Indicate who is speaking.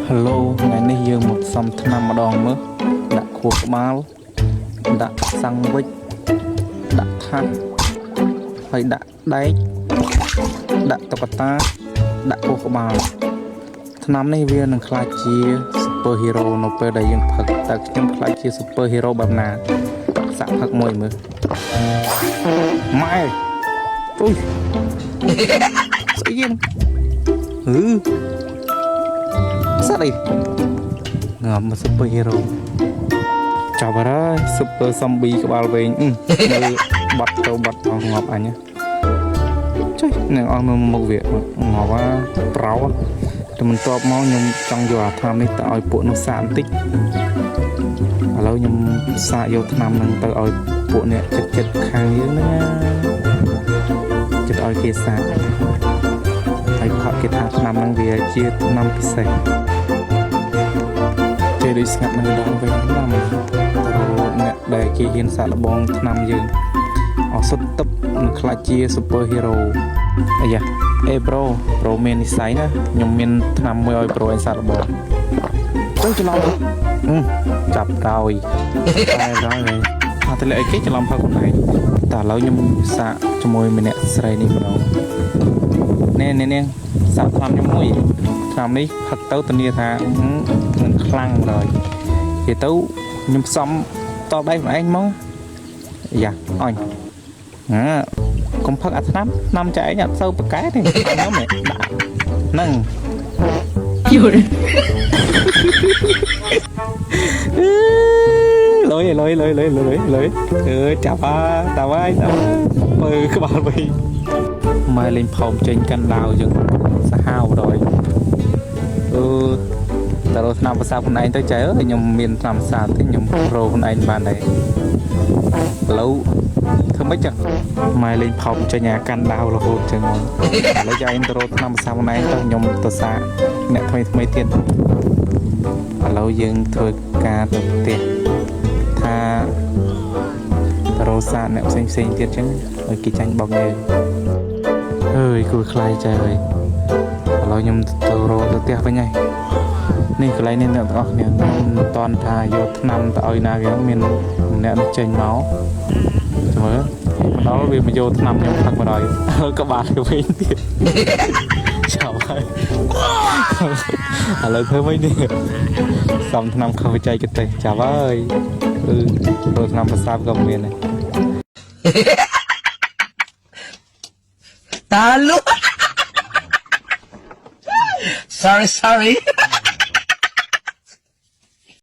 Speaker 1: Hello ថ្ងៃនេះយើងមកសំថ្នាំម្ដងមើលដាក់ខួរក្បាលដាក់សាំងវិចដាក់ថាសហើយដាក់ដែកដាក់តុក្កតាដាក់ខួរក្បាលថ្នាំនេះវានឹងក្លាយជា super hero នៅពេលដែលយើងផឹកតើខ្ញុំក្លាយជា super hero បែបណាសាក់ផឹកមួយមើលម៉ែទុយស្អីយើងស្អីងាប់មក super hero ចាប់ហើយ super zombie ក្បាលវែងមើលបាត់ទៅបាត់អស់ងាប់អញចុយនឹងអស់មើលមុខវាងាប់ប្រោតែមិនតបមកខ្ញុំចង់យកអាថ្នាំនេះទៅឲ្យពួកនោះសាកបន្តិចឥឡូវខ្ញុំសាកយកថ្នាំហ្នឹងទៅឲ្យពួកអ្នកចិត្តខាងយើងណាចិត្តឲ្យគេសាកហើយផកគេថាថ្នាំហ្នឹងវាជាថ្នាំពិសេសគេដូចស្ងាត់នៅដល់វិញណាមើលអ្នកដែលគេហ៊ានសាកល្បងថ្នាំយើងអសុទ្ធទឹកនឹងខ្លាចជា super hero អាយ៉ាអេប្រូមាននិស័យណាខ្ញុំមានថ្នាំមួយឲ្យប្រូឲ្យសាកល្បងទៅច្រឡំចាប់ដោយតែដល់ហើយអត់ទៅលើអីគេច្រឡំផឹកខ្លួនឯងតែឥឡូវខ្ញុំសាកជាមួយម្នាក់ស្រីនេះម្ដងនេះសាកថ្នាំខ្ញុំមួយថ្នាំនេះផឹកទៅធានាថានឹងខ្លាំងដល់និយាយទៅខ្ញុំផ្សំតបដៃខ្លួនឯងមកយ៉ាអញកុំផឹកអាថ្នាំចាឯងអត់សូវប្រកែទេខ្ញុំដាក់ហ្នឹងយល់លុយចាប់ហើយមើលក្បាលវិញម៉ែលេងផោមចេញកាន់ដាវយើងសាហាវដល់តើរកថ្នាំប្រសាខ្លួនឯងទៅចៃអើយខ្ញុំមានថ្នាំប្រសាទេខ្ញុំរកខ្លួនឯងបានដែរឥឡូវធ្វើម៉េចចឹងម៉ែលេងផោមចេញអាកាន់ដាវរហូតចឹងមកឥឡូវចៃទៅរកថ្នាំប្រសាខ្លួនឯងទៅខ្ញុំទៅសាអ្នកថ្មីទៀតឥឡូវយើងធ្វើការទៅផ្ទះថាទៅរកសាអ្នកផ្សេងទៀតចឹងឲ្យគេចាញ់បោកយើងអើយគួរខ្លាយចៃអើយឥឡូវខ្ញុំទៅរកទៅផ្ទះវិញហើយនេះកន្លែងនេះអ្នកទាំងអស់គ្នាមិនតន់ថាយកថ្នាំទៅឲ្យណាគេមានអ្នកនោះចេញមកមើលដល់វាមកយកថ្នាំខ្ញុំផឹកមកដល់ក្បាលទៅវិញទៀតចាប់ហើយឥឡូវធ្វើម៉េចនេះសំថ្នាំខុសវិច័យគេទេចាប់ហើយរកថ្នាំប្រសាទក៏មានដែរ
Speaker 2: តាលុsorry